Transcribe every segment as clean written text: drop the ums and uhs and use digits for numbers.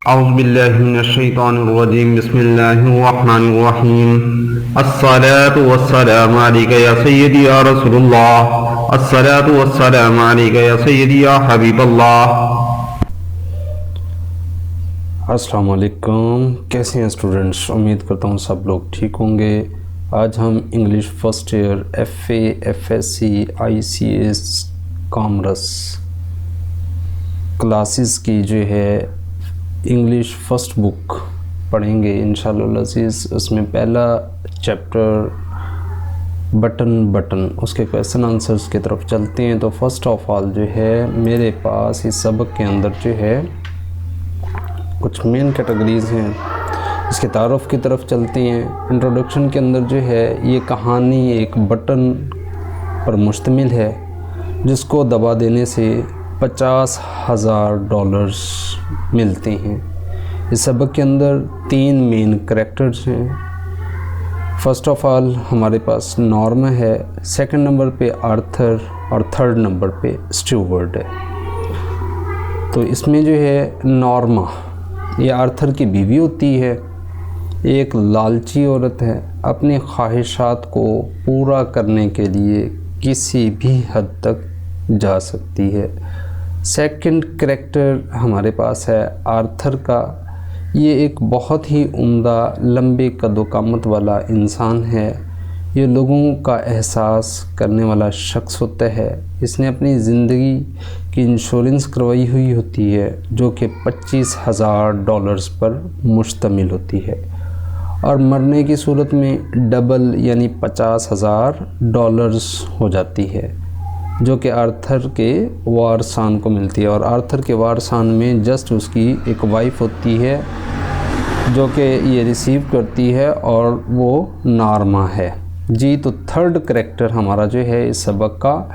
औज़ुबिल्लाहिमिनश्शैतानिर्रजीम बिस्मिल्लाहिर्रहमानिर्रहीम अस्सलातु वस्सलामु अलैका या सय्यदी या रसूलल्लाह अस्सलातु वस्सलामु अलैका या सय्यदी या हबीबल्लाह। अस्सलाम वालेकुम। कैसे हैं स्टूडेंट्स? उम्मीद करता हूँ सब लोग ठीक होंगे। आज हम English first year FA FSC ICS commerce classes की जो है इंग्लिश फर्स्ट बुक पढ़ेंगे इंशाअल्लाह अज़ीज़। उसमें पहला चैप्टर बटन उसके क्वेश्चन आंसर्स की तरफ चलते हैं। तो फर्स्ट ऑफ ऑल जो है मेरे पास इस सबक के अंदर जो है कुछ मेन कैटेगरीज़ हैं, इसके तारुफ की तरफ चलते हैं। इंट्रोडक्शन के अंदर जो है ये कहानी एक बटन पर मुश्तमिल है जिसको दबा देने से $50,000 मिलते हैं। इस सबक के अंदर 3 मेन करैक्टर्स हैं। फर्स्ट ऑफ ऑल हमारे पास नॉर्मा है, सेकंड नंबर पे आर्थर और थर्ड नंबर पे स्टुअर्ट है। तो इसमें जो है नॉर्मा ये आर्थर की बीवी होती है, एक लालची औरत है, अपनी ख्वाहिशात को पूरा करने के लिए किसी भी हद तक जा सकती है। सेकंड करैक्टर हमारे पास है आर्थर का, ये एक बहुत ही उम्दा लंबे कदो-कामत वाला इंसान है। ये लोगों का एहसास करने वाला शख्स होता है। इसने अपनी ज़िंदगी की इंश्योरेंस करवाई हुई होती है जो कि $25,000 पर मुश्तमिल होती है और मरने की सूरत में डबल यानी $50,000 हो जाती है जो कि आर्थर के वारसान को मिलती है। और आर्थर के वारसान में जस्ट उसकी एक वाइफ होती है जो कि ये रिसीव करती है और वो नॉर्मा है जी। तो थर्ड करैक्टर हमारा जो है इस सबक का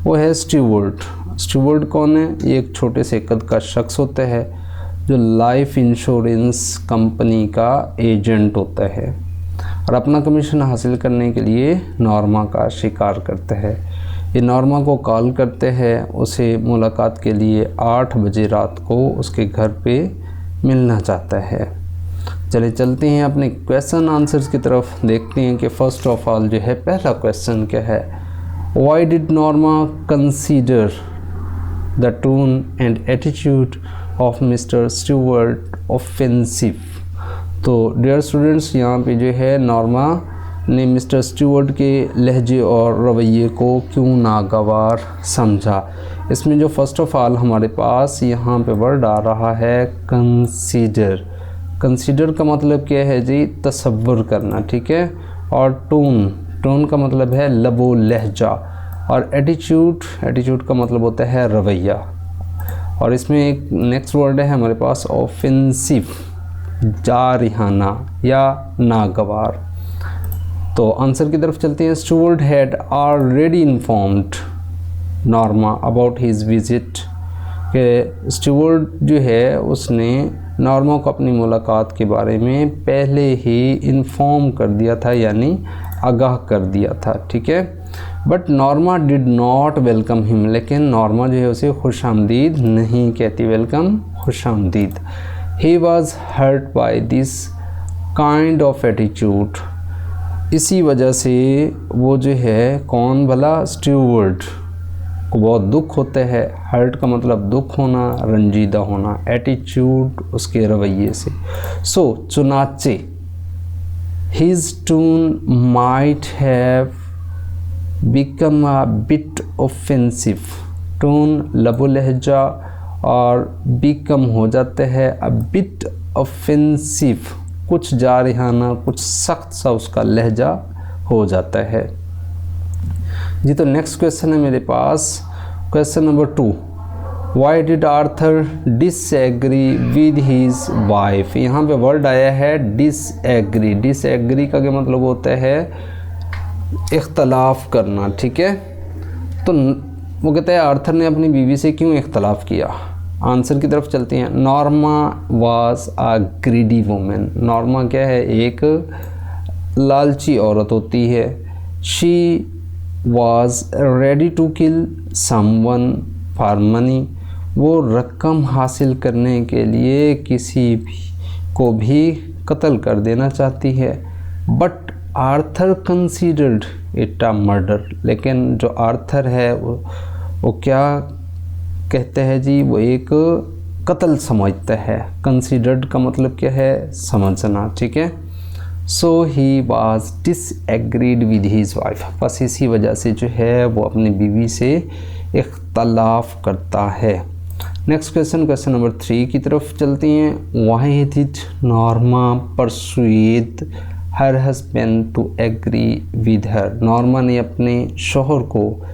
वो है स्टुअर्ट। स्टुअर्ट कौन है? ये एक छोटे से कद का शख्स होता है जो लाइफ इंश्योरेंस कंपनी का एजेंट होता है और अपना कमीशन हासिल करने के लिए नॉर्मा का शिकार करता है। ये नॉर्मा को कॉल करते हैं, उसे मुलाकात के लिए 8 बजे रात को उसके घर पे मिलना चाहता है। चले चलते हैं अपने क्वेश्चन आंसर्स की तरफ, देखते हैं कि फ़र्स्ट ऑफ ऑल जो है पहला क्वेश्चन क्या है। Y did Norma consider the tone and attitude of mister Stuart offensive. तो डियर स्टूडेंट्स यहाँ पे जो है नॉर्मा ने मिस्टर स्टुअर्ट के लहजे और रवैये को क्यों नागवार समझा। इसमें जो फ़र्स्ट ऑफ ऑल हमारे पास यहाँ पे वर्ड आ रहा है कंसीडर। कंसीडर का मतलब क्या है जी? तसव्वुर करना, ठीक है। और टोन का मतलब है लबो लहजा और एटीट्यूड का मतलब होता है रवैया। और इसमें एक नेक्स्ट वर्ड है हमारे पास ऑफेंसिव, जारिहाना या नागवार। तो आंसर की तरफ चलते हैं। Stuart had already informed Norma about his visit. कि स्टुअर्ट जो है उसने नॉर्मा को अपनी मुलाकात के बारे में पहले ही इन्फॉर्म कर दिया था यानी आगाह कर दिया था, ठीक है। But Norma did not welcome him, लेकिन नॉर्मा जो है उसे खुशामदीद नहीं कहती, वेलकम खुशामदीद। He was hurt by this kind of attitude. इसी वजह से वो जो है कौन भला? स्टुअर्ट को बहुत दुख होता है। हर्ट का मतलब दुख होना, रंजीदा होना, एटीट्यूड उसके रवैये से। सो चुनाचे his tone might have become a bit offensive. Tone लबो लहजा और बिकम हो जाता है अ बिट ऑफेंसिव, कुछ जारिहाना, कुछ सख्त सा उसका लहजा हो जाता है जी। तो नेक्स्ट क्वेश्चन है मेरे पास, question number 2। Why did Arthur disagree with his wife. यहाँ पे वर्ड आया है डिसएग्री। डिसएग्री का क्या मतलब होता है? इख्तलाफ करना, ठीक है। तो वो कहता है आर्थर ने अपनी बीवी से क्यों इख्तलाफ किया। आंसर की तरफ चलते हैं। Norma was a greedy women. Norma क्या है? एक लालची औरत होती है। She was ready to kill someone for money। वो रकम हासिल करने के लिए किसी भी को भी कत्ल कर देना चाहती है। But Arthur considered it a murder, लेकिन जो आर्थर है वो क्या कहते हैं जी, वो एक कत्ल समझता है। कंसीडर्ड का मतलब क्या है, समझना, ठीक है। So he was disagreed with his wife, बस इसी वजह से जो है वो अपनी बीवी से इख्तलाफ करता है। नेक्स्ट क्वेश्चन, क्वेश्चन नंबर 3 की तरफ चलती हैं। Why did Norma persuade her husband to agree with her, Norma ने अपने शोहर को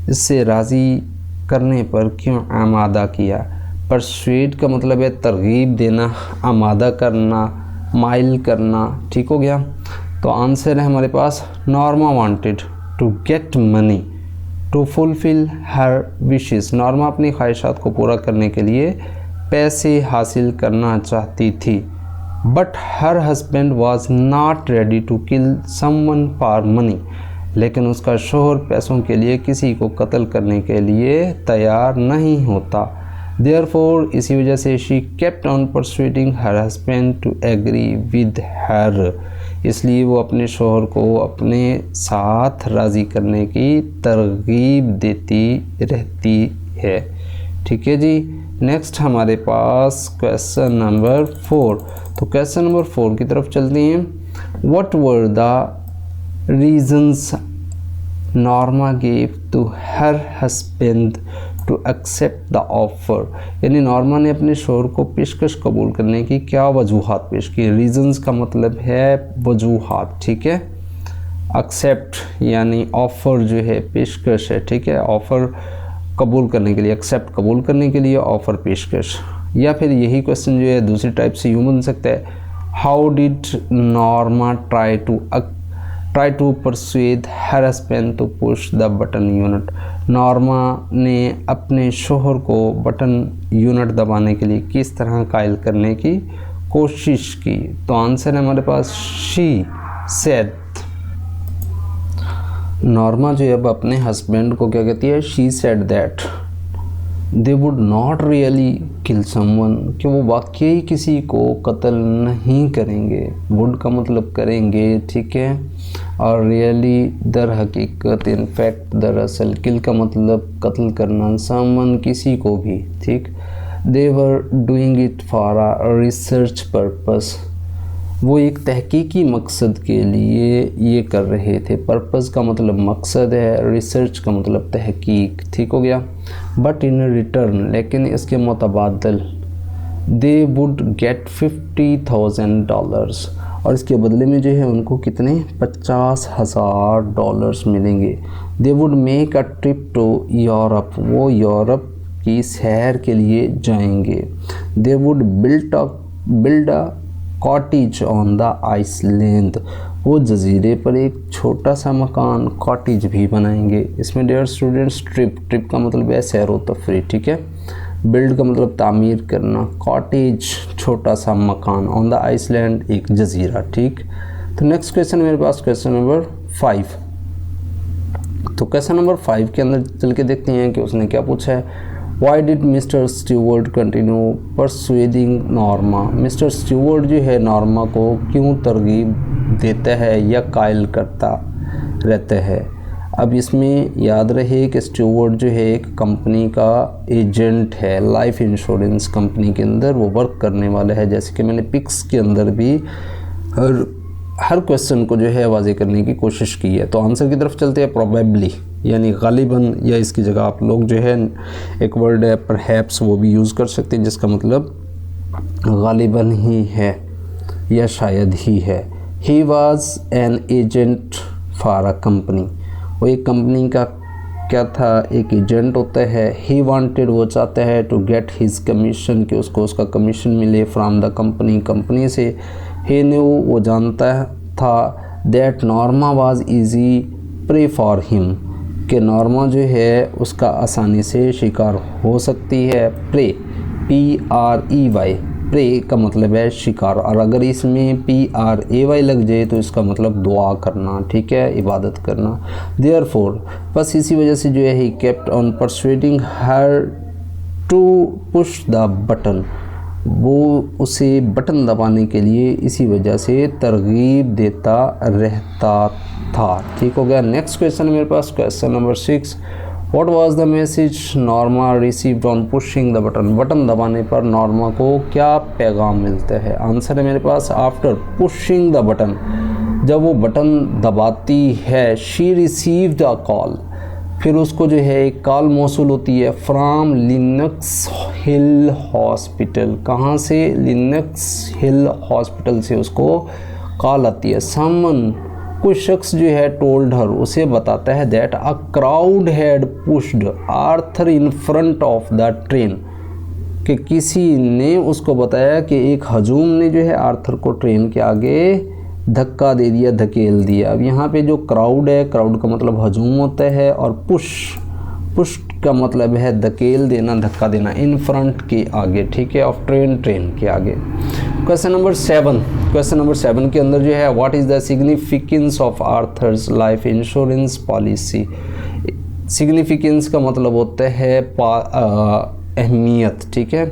इससे राज़ी करने पर क्यों आमादा किया। परसुएड का मतलब है तरगीब देना, आमादा करना, माइल करना, ठीक हो गया। तो आंसर है हमारे पास Norma wanted to get money to fulfil her wishes, Norma अपनी ख्वाहिशात को पूरा करने के लिए पैसे हासिल करना चाहती थी। But her husband was not ready to kill someone for money, लेकिन उसका शोहर पैसों के लिए किसी को कत्ल करने के लिए तैयार नहीं होता। देयरफॉर इसी वजह से she kept on persuading her husband to agree with her, इसलिए वो अपने शोहर को अपने साथ राज़ी करने की तरगीब देती रहती है, ठीक है जी। नेक्स्ट हमारे पास क्वेश्चन नंबर 4, तो क्वेश्चन नंबर 4 की तरफ चलते हैं। What were the reasons Norma gave to her husband to accept the offer, यानी नॉर्मा ने अपने शोहर को पेशकश कबूल करने की क्या वजूहात पेश की। रीजंस का मतलब है वजूहात, ठीक है। एक्सेप्ट यानी ऑफ़र जो है पेशकश है, ठीक है। ऑफ़र कबूल करने के लिए, एक्सेप्ट कबूल करने के लिए, ऑफ़र पेशकश। या फिर यही क्वेश्चन जो है दूसरी टाइप से यूँ बन सकता है, how did Norma try to persuade her husband to push the button unit, Norma ने अपने शोहर को बटन यूनिट दबाने के लिए किस तरह कायल करने की कोशिश की। तो आंसर है हमारे पास शी सेड, नॉर्मा जो है अब अपने हस्बैंड को क्या कहती है, she said that they would not really kill someone, कि वो वाकई किसी को कत्ल नहीं करेंगे। वुड का मतलब करेंगे, ठीक है, और रियली दर हकीकत, इन फैक्ट दरअसल, किल का मतलब कत्ल करना, समवन किसी को भी, ठीक। They were doing it for a research purpose, वो एक तहकीकी मकसद के लिए ये कर रहे थे। पर्पस का मतलब मकसद है, रिसर्च का मतलब तहकीक, ठीक हो गया। बट इन रिटर्न, लेकिन इसके मुतबादल, दे वुड गेट $50,000, और इसके बदले में जो है उनको कितने, $50,000 मिलेंगे। They would make a trip to Europe, वो यूरोप की सैर के लिए जाएंगे। They would build a cottage on the island, वो जजीरे पर एक छोटा सा मकान, कॉटेज भी बनाएंगे। इसमें डियर स्टूडेंट्स, ट्रिप का मतलब है सैर व तफरीह, ठीक है। बिल्ड का मतलब तामीर करना, कॉटेज छोटा सा मकान, ऑन द आइसलैंड एक जजीरा, ठीक। तो नेक्स्ट क्वेश्चन मेरे पास क्वेश्चन नंबर 5, तो क्वेश्चन नंबर 5 के अंदर चल के देखते हैं कि उसने क्या पूछा है। Why did mister Stewart continue persuading Norma, mister Stewart जो है नॉर्मा को क्यों तरगीब देता है या कायल करता रहता है। अब इसमें याद रहे कि स्टीवर्ट जो है एक कंपनी का एजेंट है, लाइफ इंश्योरेंस कंपनी के अंदर वो वर्क करने वाला है। जैसे कि मैंने पिक्स के अंदर भी हर क्वेश्चन को जो है वाज़े करने की कोशिश की है। तो आंसर की तरफ चलते हैं। प्रोबेबली यानी गालिबन, या इसकी जगह आप लोग जो है एक वर्ड है परहैप्स, वो भी यूज़ कर सकते हैं, जिसका मतलब गालिबन ही है या शायद ही है। He was an agent for a company, वो एक कंपनी का क्या था, एक एजेंट होता है। ही वांटेड, वो चाहता है, टू गेट हिज कमीशन, कि उसको उसका कमीशन मिले, फ्रॉम द कंपनी, कंपनी से। ही न्यू, वो जानता था, that Norma was easy prey for him, कि नॉर्मा जो है उसका आसानी से शिकार हो सकती है। प्रे, PREY, प्रे का मतलब है शिकार, और अगर इसमें PRAY लग जाए तो इसका मतलब दुआ करना, ठीक है, इबादत करना। देयरफॉर, बस इसी वजह से जो है ही kept on persuading her to push the button, वो उसे बटन दबाने के लिए इसी वजह से तरगीब देता रहता था। ठीक हो गया। नेक्स्ट क्वेश्चन मेरे पास, question number 6, what was the message Norma received on pushing the button, button दबाने पर नॉर्मा को क्या पैगाम मिलता है। आंसर है मेरे पास, आफ्टर पुशिंग द बटन, जब वो बटन दबाती है, शी रिसीव्ड अ कॉल, फिर उसको जो है एक कॉल मौसूल होती है फ्रॉम लिनक्स हिल हॉस्पिटल, कहाँ से, लिनक्स हिल हॉस्पिटल से उसको कॉल आती है। समवन, कुछ शख्स जो है टोल्ड हर, उसे बताता है that a crowd had pushed Arthur in front of the train, कि किसी ने उसको बताया कि एक हजूम ने जो है आर्थर को ट्रेन के आगे धक्का दे दिया, धकेल दिया। अब यहाँ पे जो क्राउड है, क्राउड का मतलब हजूम होता है, और पुश का मतलब है धकेल देना, धक्का देना, इन फ्रंट के आगे, ठीक है, ऑफ ट्रेन, ट्रेन के आगे। क्वेश्चन नंबर 7, क्वेश्चन नंबर 7 के अंदर जो है, what is the significance of Arthur's life insurance policy. Significance का मतलब होता है अहमियत, ठीक है।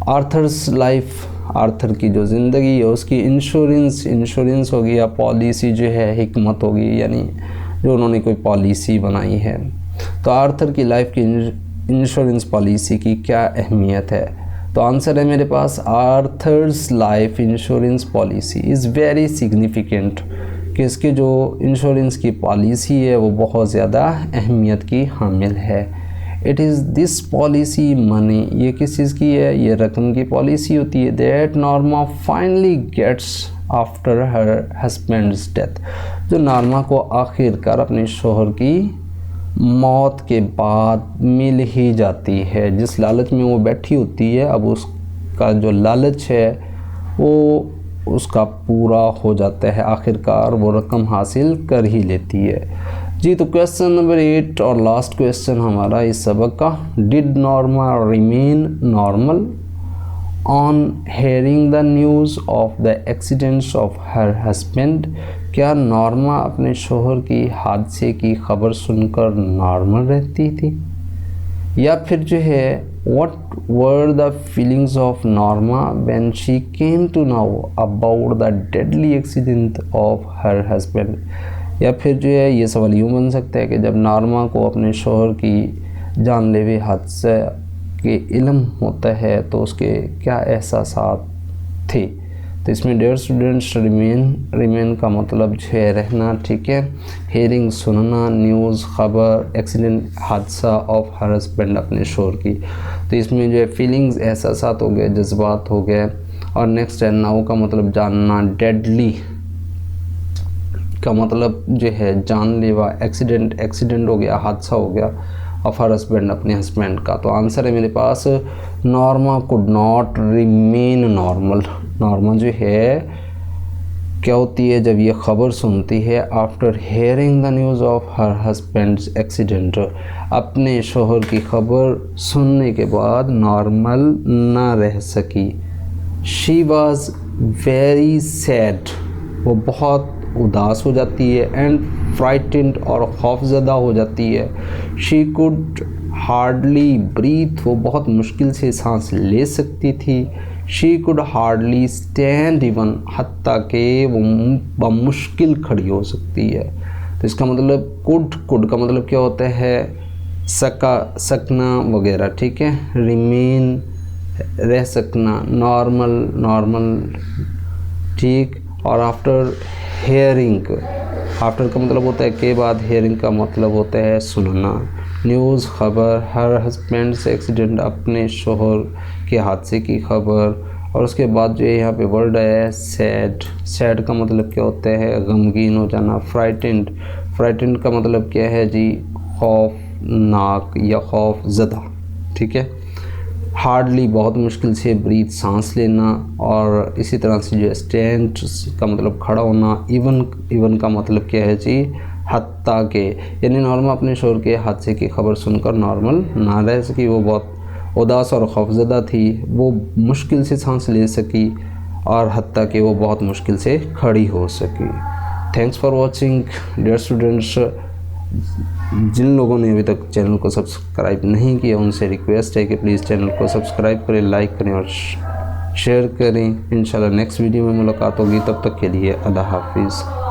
आर्थर्स लाइफ, आर्थर की जो ज़िंदगी है उसकी इंश्योरेंस होगी, या पॉलिसी जो है हिकमत होगी, यानी जो उन्होंने कोई पॉलिसी बनाई है। तो आर्थर की लाइफ की इंश्योरेंस पॉलिसी की क्या अहमियत है। तो आंसर है मेरे पास, Arthur's life insurance policy is very significant, कि इसके जो इंश्योरेंस की पॉलिसी है वो बहुत ज़्यादा अहमियत की हामिल है। It is this policy money, ये किस चीज़ की है, ये रकम की पॉलिसी होती है, that Norma finally gets after her husband's death, जो नॉर्मा को आखिरकार अपने शोहर की मौत के बाद मिल ही जाती है। जिस लालच में वो बैठी होती है, अब उसका जो लालच है वो उसका पूरा हो जाता है, आखिरकार वो रकम हासिल कर ही लेती है। जी, तो क्वेश्चन नंबर 8 और लास्ट क्वेश्चन हमारा इस सबक का, did Norma remain normal on hearing the news of the accidents of her husband, क्या नॉर्मा अपने शोहर की हादसे की खबर सुनकर नॉर्मल रहती थी, या फिर जो है what were the feelings of Norma when she came to know about the deadly accident of her husband, या फिर जो है ये सवाल यूँ बन सकता है कि जब नॉर्मा को अपने शोहर की जानलेवा हादसे के इल्म होता है तो उसके क्या एहसासात थे। तो इसमें डियर स्टूडेंट्स, रिमेन का मतलब जो है रहना, ठीक है, हेयरिंग सुनना, न्यूज़ खबर, एक्सीडेंट हादसा ऑफ हर हस्बैंड अपने शोहर की, तो इसमें जो है फीलिंग्स एहसासात हो गए, जज्बात हो गए। और नेक्स्ट है नाउ का मतलब जानना, डेडली का मतलब जो है जानलेवा, एक्सीडेंट हो गया, हादसा हो गया ऑफ हर हस्बैंड अपने हस्बैंड का। तो आंसर है मेरे पास, Norma could not remain normal, Norma जो है क्या होती है जब ये ख़बर सुनती है, after hearing the news of her husband's accident, अपने शोहर की खबर सुनने के बाद नॉर्मल ना रह सकी। शी वॉज वेरी सैड, वो बहुत उदास हो जाती है, एंड फ्राइटेंड और खौफजदा हो जाती है। शी कुड हार्डली ब्रीथ, वो बहुत मुश्किल से सांस ले सकती थी। She could hardly stand even, हत्ता के वो बमुश्किल खड़ी हो सकती है। तो इसका मतलब कुड का मतलब क्या होता है, सकना वगैरह, ठीक है। रिमेन रह सकना, नॉर्मल, ठीक। और आफ्टर हेयरिंग, आफ्टर का मतलब होता है के बाद, हेयरिंग का मतलब होता है सुनना, न्यूज़ खबर, हर हस्बैंड से एक्सीडेंट अपने शोहर के हादसे की खबर, और उसके बाद जो है यहाँ पे वर्ड है सैड का मतलब क्या होता है, गमगीन हो जाना। फ्राइटेंड का मतलब क्या है जी, खौफनाक या खौफ ज़दा, ठीक है। हार्डली बहुत मुश्किल से, ब्रीथ सांस लेना, और इसी तरह से जो स्टैंड का मतलब खड़ा होना, इवन का मतलब क्या है जी, हत्ता के, यानी नॉर्मा अपने शोहर के हादसे की खबर सुनकर नॉर्मल ना रह सकी, वो बहुत उदास और खौफजदा थी, वो मुश्किल से सांस ले सकी, और हत्ता के वो बहुत मुश्किल से खड़ी हो सकी। Thanks for watching dear students. जिन लोगों ने अभी तक चैनल को सब्सक्राइब नहीं किया उनसे रिक्वेस्ट है कि प्लीज़ चैनल को सब्सक्राइब करें, लाइक करें और शेयर करें। इंशाल्लाह नेक्स्ट वीडियो में मुलाकात होगी, तब तक के लिए अल्लाह हाफिज़।